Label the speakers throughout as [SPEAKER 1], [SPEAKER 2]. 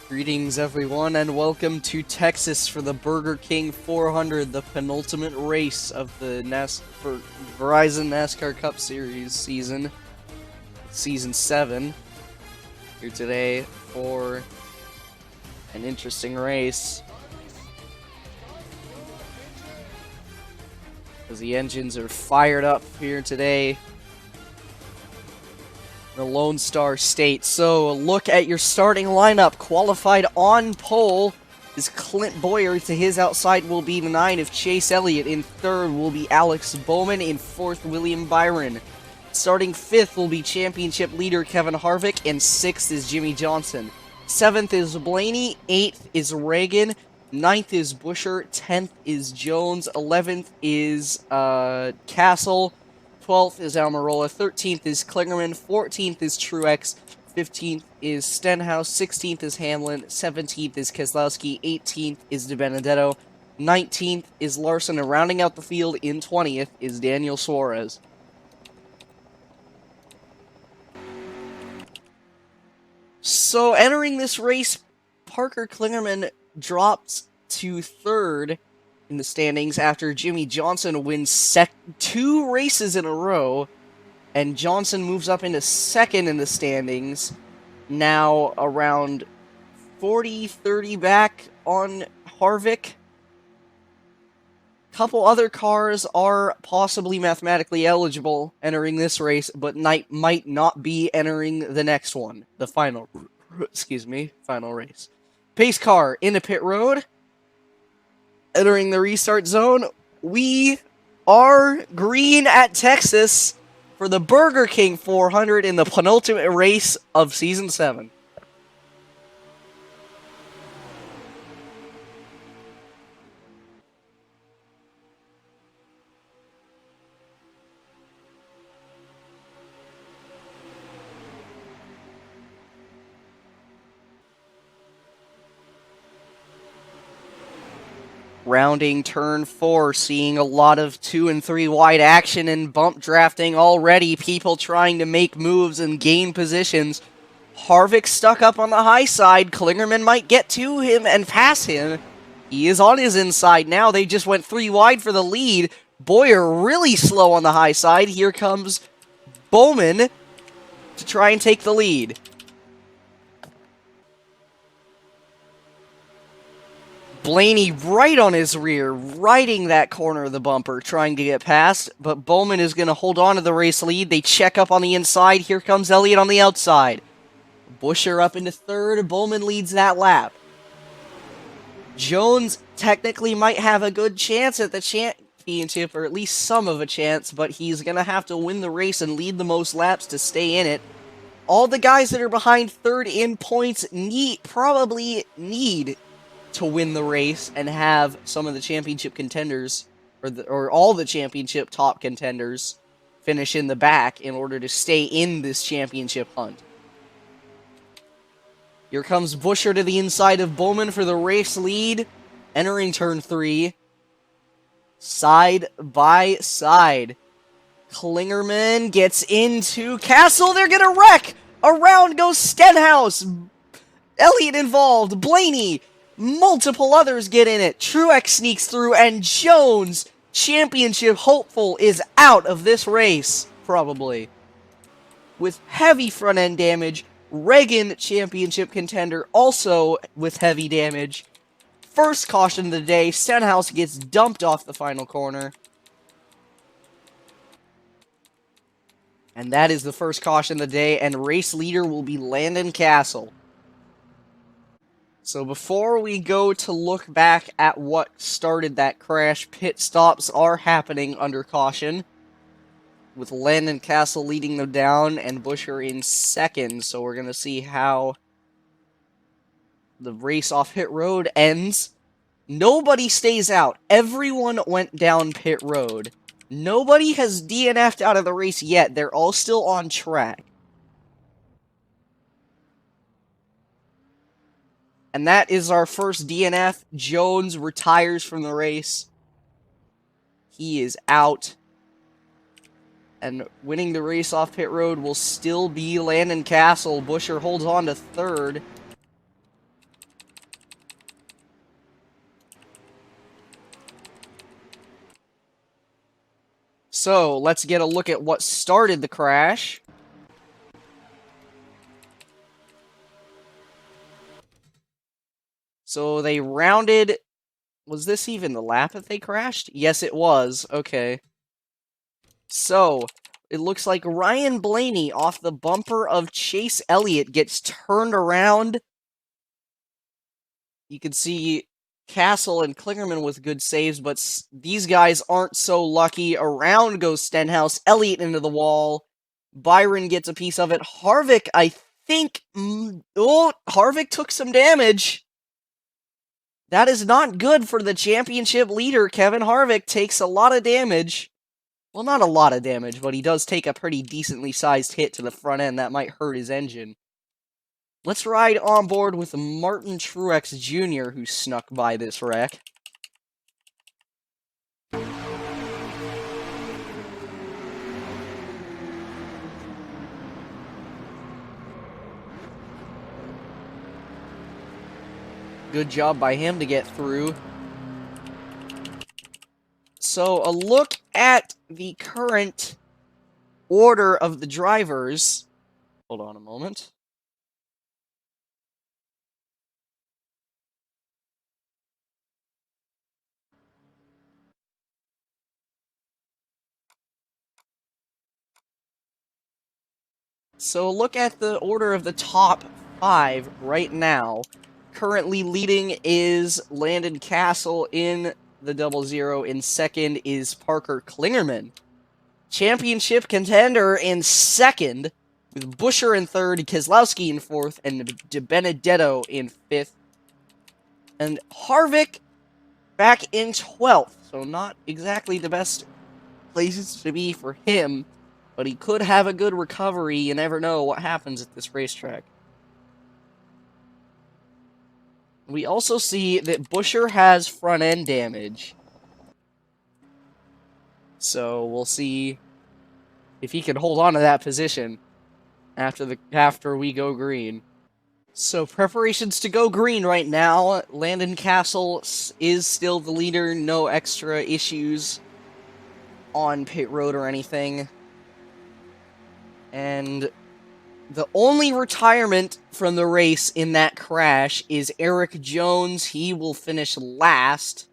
[SPEAKER 1] Greetings everyone and welcome to Texas for the Burger King 400, the penultimate race of the Verizon NASCAR Cup Series season 7. Here today for an interesting race as the engines are fired up here today. The Lone Star State. So look at your starting lineup. Qualified on pole is Clint Bowyer. To his outside will be the 9 of Chase Elliott. In third will be Alex Bowman. In fourth, William Byron. Starting fifth will be championship leader Kevin Harvick. And sixth is Jimmie Johnson. Seventh is Blaney. Eighth is Ragan. Ninth is Buescher. 10th is Jones. 11th is Castle. 12th is Almirola, 13th is Kligerman, 14th is Truex, 15th is Stenhouse, 16th is Hamlin, 17th is Keselowski, 18th is DiBenedetto, 19th is Larson, and rounding out the field in 20th is Daniel Suarez. So entering this race, Parker Kligerman drops to third in the standings after Jimmie Johnson wins 2 races in a row, and Johnson moves up into second in the standings, now around 40-30 back on Harvick. Couple other cars are possibly mathematically eligible entering this race, but might not be entering the next one, the final race. Pace car into pit road. Entering the restart zone, we are green at Texas for the Burger King 400 in the penultimate race of Season 7. Rounding turn 4, seeing a lot of 2 and 3 wide action and bump drafting already. People trying to make moves and gain positions. Harvick stuck up on the high side. Kligerman might get to him and pass him. He is on his inside now. They just went 3 wide for the lead. Bowyer really slow on the high side. Here comes Bowman to try and take the lead. Blaney right on his rear, riding that corner of the bumper, trying to get past, but Bowman is going to hold on to the race lead. They check up on the inside. Here comes Elliott on the outside. Buescher up into third. Bowman leads that lap. Jones technically might have a good chance at the championship, or at least some of a chance, but he's going to have to win the race and lead the most laps to stay in it. All the guys that are behind third in points probably need to win the race and have some of the championship contenders, or all the championship top contenders, finish in the back in order to stay in this championship hunt. Here comes Buescher to the inside of Bowman for the race lead, entering turn 3. Side by side. Kligerman gets into Castle. They're gonna wreck! Around goes Stenhouse. Elliott involved. Blaney. Multiple others get in it. Truex sneaks through, and Jones, championship hopeful, is out of this race, probably. With heavy front-end damage. Ragan, championship contender, also with heavy damage. First caution of the day, Stenhouse gets dumped off the final corner. And that is the first caution of the day, and race leader will be Landon Castle. So before we go to look back at what started that crash, pit stops are happening under caution, with Landon Castle leading them down and Buescher in second. So we're going to see how the race off pit road ends. Nobody stays out. Everyone went down pit road. Nobody has DNF'd out of the race yet. They're all still on track. And that is our first DNF. Jones retires from the race. He is out. And winning the race off pit road will still be Landon Castle. Buescher holds on to third. So, let's get a look at what started the crash. So, they rounded... Was this even the lap that they crashed? Yes, it was. Okay. So, it looks like Ryan Blaney off the bumper of Chase Elliott gets turned around. You can see Castle and Kligerman with good saves, but these guys aren't so lucky. Around goes Stenhouse, Elliott into the wall. Byron gets a piece of it. Harvick, I think... oh, Harvick took some damage. That is not good for the championship leader. Kevin Harvick takes a lot of damage. Well, not a lot of damage, but he does take a pretty decently sized hit to the front end. That might hurt his engine. Let's ride on board with Martin Truex Jr., who snuck by this wreck. Good job by him to get through. So, a look at the current order of the drivers. Hold on a moment. So, look at the order of the top 5 right now. Currently leading is Landon Castle in the 00. In second is Parker Kligerman. Championship contender in second, with Buescher in third, Keselowski in fourth, and DiBenedetto in fifth. And Harvick back in 12th, so not exactly the best places to be for him, but he could have a good recovery. You never know what happens at this racetrack. We also see that Buescher has front-end damage. So we'll see if he can hold on to that position after we go green. So preparations to go green right now. Landon Castle is still the leader. No extra issues on pit road or anything. And the only retirement from the race in that crash is Erik Jones. He will finish last.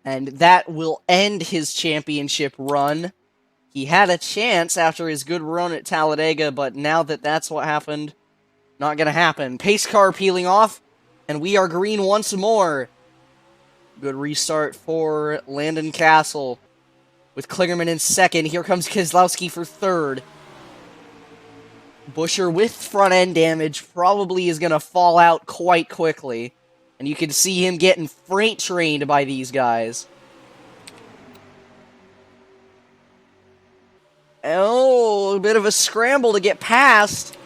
[SPEAKER 1] And that will end his championship run. He had a chance after his good run at Talladega, but now that that's what happened, not gonna happen. Pace car peeling off, and we are green once more. Good restart for Landon Castle. With Kligerman in second, here comes Keselowski for third. Buescher with front-end damage probably is gonna fall out quite quickly. And you can see him getting freight trained by these guys. Oh, a bit of a scramble to get past.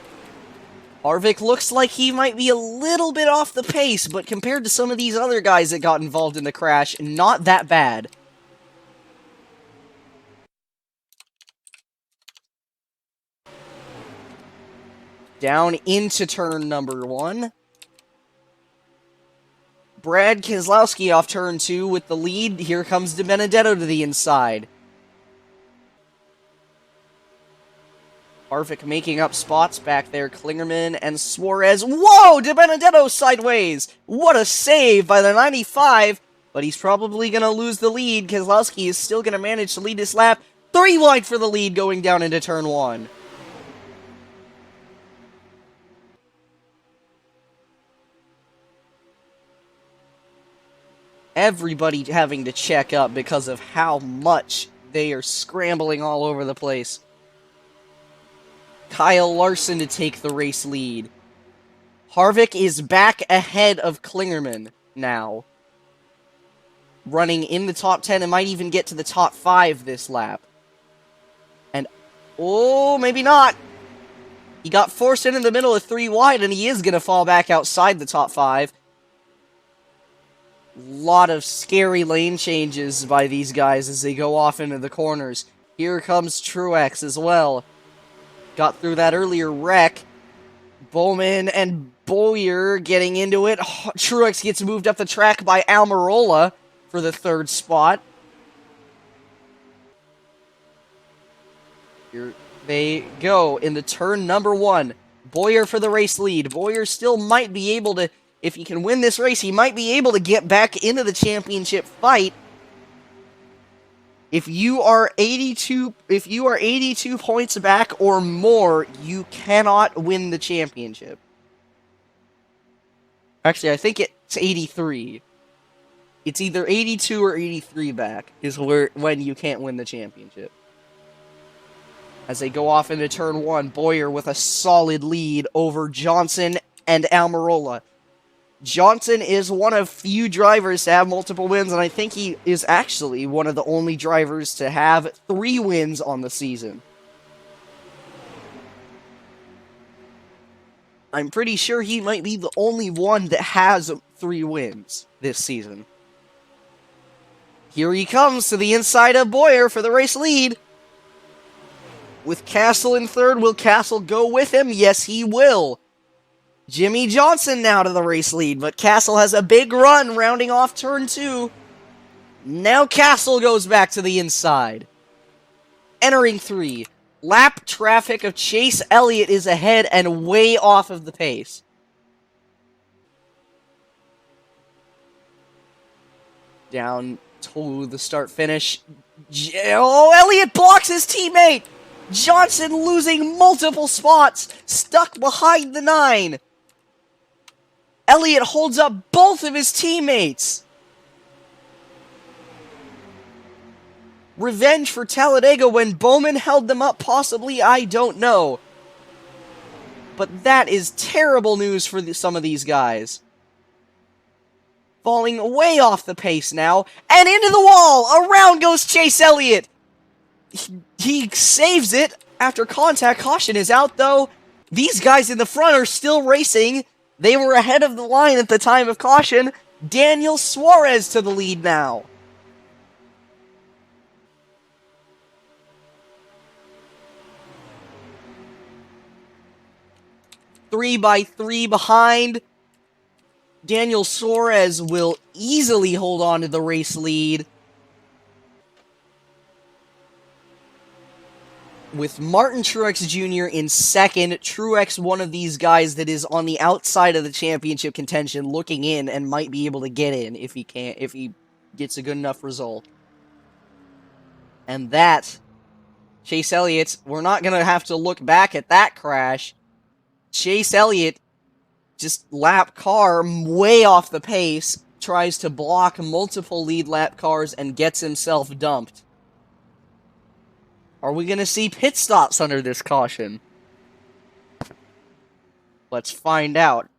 [SPEAKER 1] Harvick looks like he might be a little bit off the pace, but compared to some of these other guys that got involved in the crash, not that bad. Down into turn number 1. Brad Keselowski off turn 2 with the lead. Here comes DiBenedetto to the inside. Harvick making up spots back there. Kligerman and Suarez. Whoa! DiBenedetto sideways! What a save by the 95! But he's probably going to lose the lead. Keselowski is still going to manage to lead this lap. 3 wide for the lead going down into turn 1. Everybody having to check up because of how much they are scrambling all over the place. Kyle Larson to take the race lead. Harvick is back ahead of Kligerman now. Running in the top 10 and might even get to the top 5 this lap. And, oh, maybe not. He got forced in the middle of 3 wide, and he is going to fall back outside the top 5. Lot of scary lane changes by these guys as they go off into the corners. Here comes Truex as well. Got through that earlier wreck. Bowman and Bowyer getting into it. Truex gets moved up the track by Almirola for the 3rd spot. Here they go into turn number 1. Bowyer for the race lead. Bowyer still might be able to, if he can win this race, he might be able to get back into the championship fight. If you are 82 points back or more, you cannot win the championship. Actually, I think it's 83. It's either 82 or 83 back is when you can't win the championship. As they go off into turn 1, Bowyer with a solid lead over Johnson and Almirola. Johnson is one of few drivers to have multiple wins, and I think he is actually one of the only drivers to have 3 wins on the season. I'm pretty sure he might be the only one that has 3 wins this season. Here he comes to the inside of Bowyer for the race lead. With Castle in third, will Castle go with him? Yes, he will. Jimmie Johnson now to the race lead, but Castle has a big run rounding off turn 2. Now Castle goes back to the inside. Entering 3. Lap traffic of Chase Elliott is ahead and way off of the pace. Down to the start-finish. Oh, Elliott blocks his teammate! Johnson losing multiple spots, stuck behind the 9. Elliott holds up both of his teammates. Revenge for Talladega when Bowman held them up, possibly, I don't know. But that is terrible news for some of these guys. Falling way off the pace now, and into the wall! Around goes Chase Elliott! He saves it after contact. Caution is out, though. These guys in the front are still racing. They were ahead of the line at the time of caution. Daniel Suarez to the lead now. Three by 3 behind. Daniel Suarez will easily hold on to the race lead. With Martin Truex Jr. in second, Truex one of these guys that is on the outside of the championship contention, looking in and might be able to get in if he gets a good enough result. And that, Chase Elliott, we're not going to have to look back at that crash. Chase Elliott, just lap car way off the pace, tries to block multiple lead lap cars and gets himself dumped. Are we going to see pit stops under this caution? Let's find out.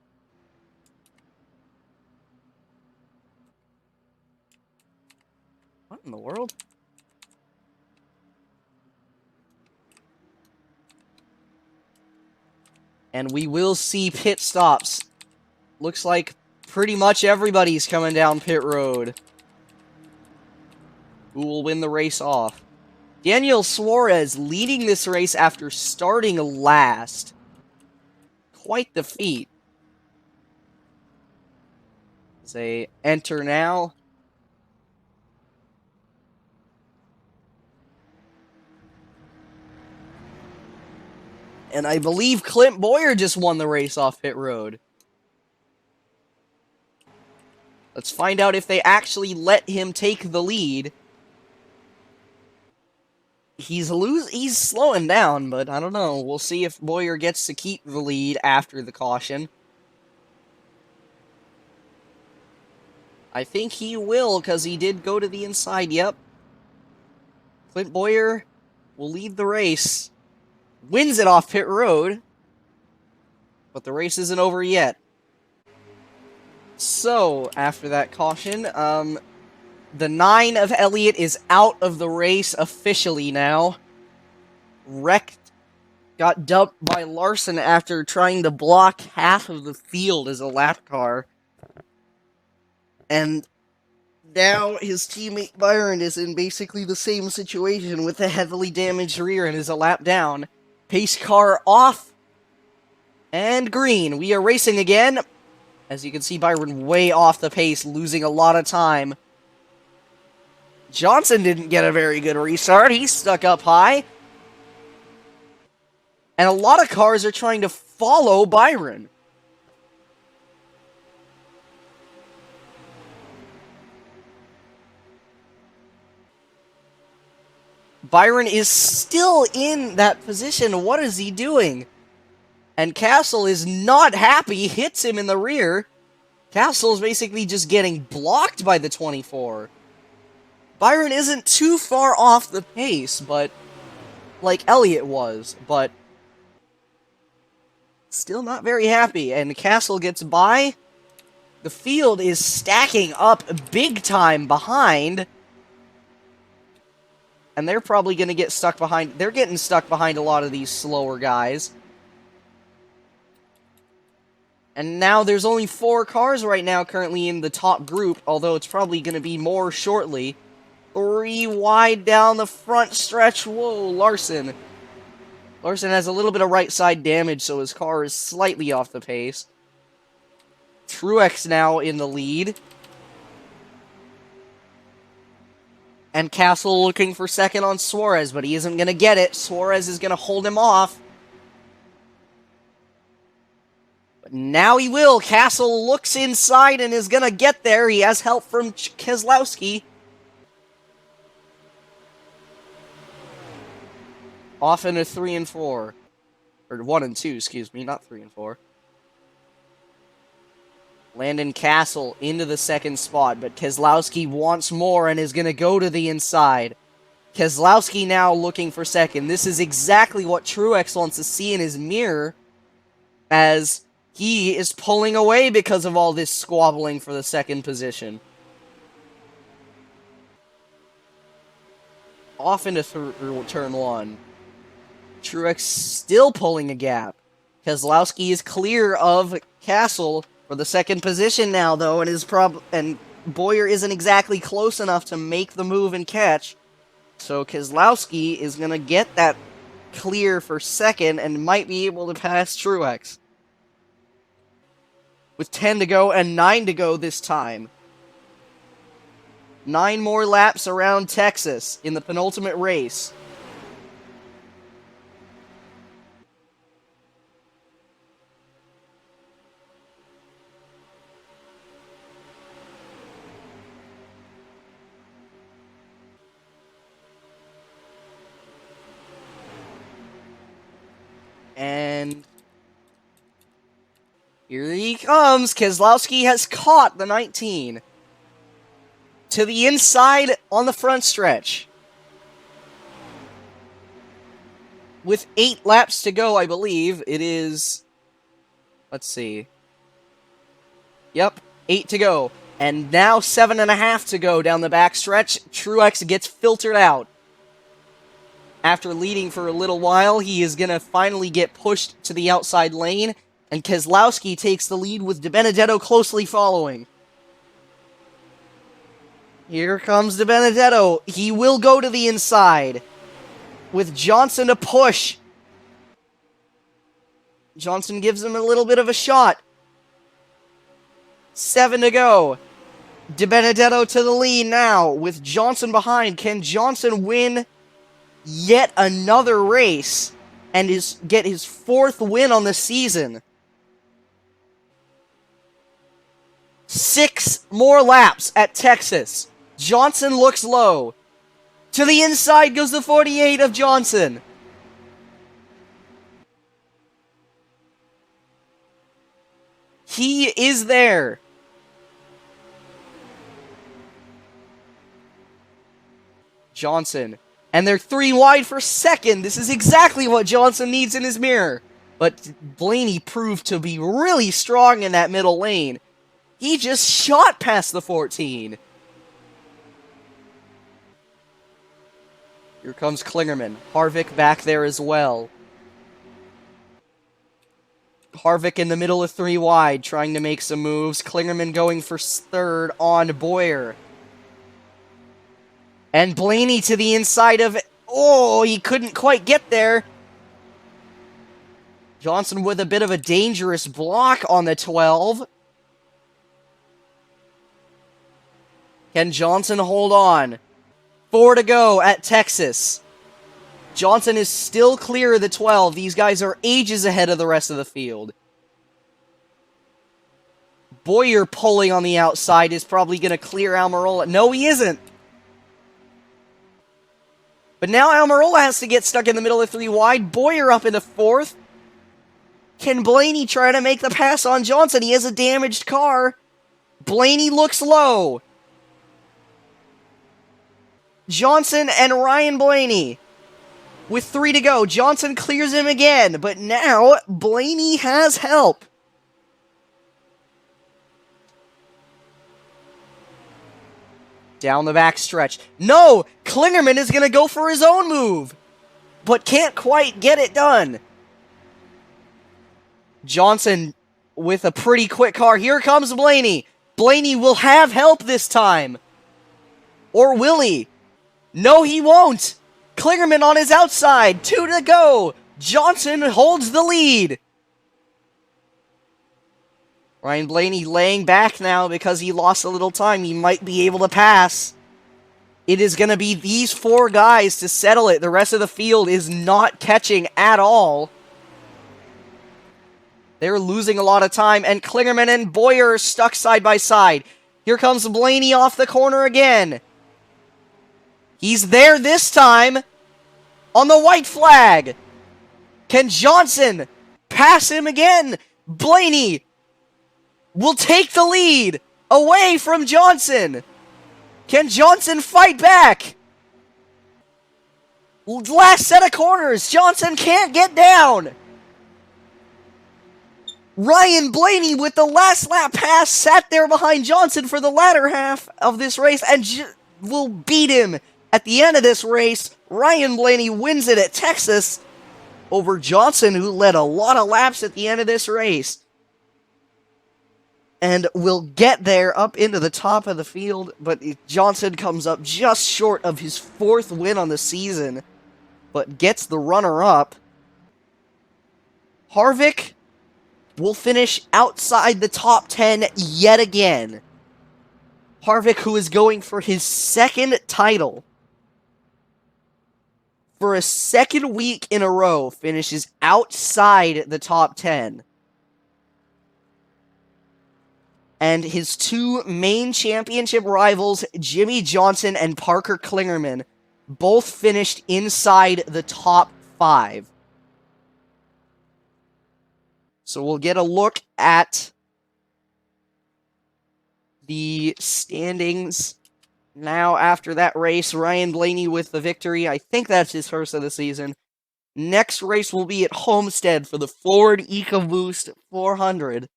[SPEAKER 1] What in the world? And we will see pit stops. Looks like pretty much everybody's coming down pit road. Who will win the race off? Daniel Suarez leading this race after starting last. Quite the feat. As they enter now. And I believe Clint Bowyer just won the race off pit road. Let's find out if they actually let him take the lead. He's slowing down, but I don't know. We'll see if Bowyer gets to keep the lead after the caution. I think he will, because he did go to the inside, yep. Clint Bowyer will lead the race. Wins it off pit road. But the race isn't over yet. So, after that caution, the 9 of Elliott is out of the race officially now. Wrecked. Got dumped by Larson after trying to block half of the field as a lap car. And now his teammate Byron is in basically the same situation with a heavily damaged rear and is a lap down. Pace car off. And green. We are racing again. As you can see, Byron way off the pace, losing a lot of time. Johnson didn't get a very good restart. He's stuck up high. And a lot of cars are trying to follow Byron. Byron is still in that position. What is he doing? And Castle is not happy, hits him in the rear. Castle is basically just getting blocked by the 24. Byron isn't too far off the pace, but like Elliott was, but still not very happy. And Castle gets by. The field is stacking up big time behind. And they're probably going to get stuck behind. They're getting stuck behind a lot of these slower guys. And now there's only 4 cars right now currently in the top group, although it's probably going to be more shortly. 3 wide down the front stretch. Whoa, Larson. Larson has a little bit of right side damage, so his car is slightly off the pace. Truex now in the lead. And Castle looking for second on Suarez, but he isn't going to get it. Suarez is going to hold him off. But now he will. Castle looks inside and is going to get there. He has help from Keselowski. Off into 3 and 4. Or 1 and 2, excuse me, not 3 and 4. Landon Castle into the second spot, but Keselowski wants more and is going to go to the inside. Keselowski now looking for second. This is exactly what Truex wants to see in his mirror, as he is pulling away because of all this squabbling for the second position. Off into turn 1. Truex still pulling a gap. Keselowski is clear of Castle for the second position now, though, and Bowyer isn't exactly close enough to make the move and catch. So Keselowski is going to get that clear for second and might be able to pass Truex. With 10 to go and 9 to go this time. 9 more laps around Texas in the penultimate race. And here he comes. Keselowski has caught the 19. To the inside on the front stretch. With 8 laps to go, I believe. It is... Let's see. Yep, 8 to go. And now 7.5 to go down the backstretch. Truex gets filtered out. After leading for a little while, he is going to finally get pushed to the outside lane, and Keselowski takes the lead with DiBenedetto closely following. Here comes DiBenedetto. He will go to the inside, with Johnson to push. Johnson gives him a little bit of a shot. 7 to go. DiBenedetto to the lead now, with Johnson behind. Can Johnson win yet another race and get his 4th win on the season? 6 more laps at Texas. Johnson looks low. To the inside goes the 48 of Johnson. He is there. Johnson. And they're 3 wide for second. This is exactly what Johnson needs in his mirror. But Blaney proved to be really strong in that middle lane. He just shot past the 14. Here comes Kligerman. Harvick back there as well. Harvick in the middle of 3 wide, trying to make some moves. Kligerman going for third on Bowyer. And Blaney to the inside of... Oh, he couldn't quite get there. Johnson with a bit of a dangerous block on the 12. Can Johnson hold on? 4 to go at Texas. Johnson is still clear of the 12. These guys are ages ahead of the rest of the field. Bowyer pulling on the outside is probably going to clear Almirola. No, he isn't. But now Almirola has to get stuck in the middle of 3 wide. Bowyer up in the 4th. Can Blaney try to make the pass on Johnson? He has a damaged car. Blaney looks low. Johnson and Ryan Blaney with 3 to go. Johnson clears him again, but now Blaney has help. Down the back stretch. No! Kligerman is going to go for his own move, but can't quite get it done. Johnson with a pretty quick car. Here comes Blaney. Blaney will have help this time. Or will he? No, he won't. Kligerman on his outside. 2 to go. Johnson holds the lead. Ryan Blaney laying back now because he lost a little time. He might be able to pass. It is going to be these 4 guys to settle it. The rest of the field is not catching at all. They're losing a lot of time, and Kligerman and Bowyer are stuck side by side. Here comes Blaney off the corner again. He's there this time on the white flag. Can Johnson pass him again? Blaney will take the lead away from Johnson. Can Johnson fight back? Last set of corners. Johnson can't get down. Ryan Blaney with the last lap pass sat there behind Johnson for the latter half of this race and will beat him at the end of this race. Ryan Blaney wins it at Texas over Johnson, who led a lot of laps at the end of this race. And will get there up into the top of the field, but Johnson comes up just short of his 4th win on the season, but gets the runner-up. Harvick will finish outside the top 10 yet again. Harvick, who is going for his 2nd title, for a 2nd week in a row, finishes outside the top 10. And his 2 main championship rivals, Jimmie Johnson and Parker Kligerman, both finished inside the top 5. So we'll get a look at the standings now after that race. Ryan Blaney with the victory. I think that's his first of the season. Next race will be at Homestead for the Ford EcoBoost 400.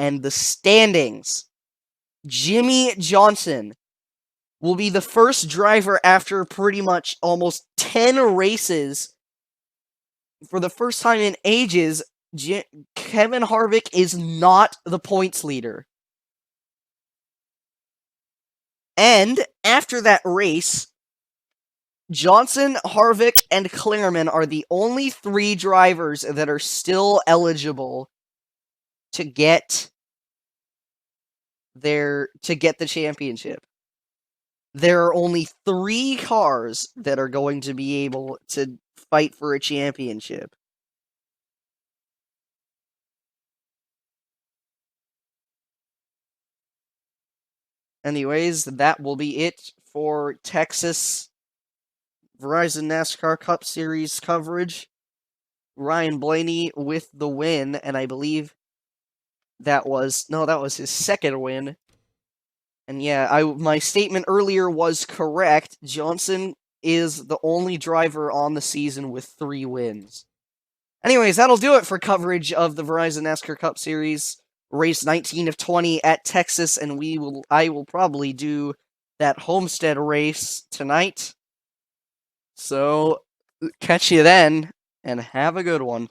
[SPEAKER 1] And the standings. Jimmie Johnson will be the first driver after pretty much almost 10 races. For the first time in ages, Kevin Harvick is not the points leader. And after that race, Johnson, Harvick, and Kligerman are the only 3 drivers that are still eligible to get the championship. There are only 3 cars that are going to be able to fight for a championship. Anyways, that will be it for Texas Verizon NASCAR Cup Series coverage. Ryan Blaney with the win, and I believe that was his 2nd win. And yeah, my statement earlier was correct. Johnson is the only driver on the season with 3 wins. Anyways, that'll do it for coverage of the Verizon NASCAR Cup Series. Race 19 of 20 at Texas, and I will probably do that Homestead race tonight. So, catch you then, and have a good one.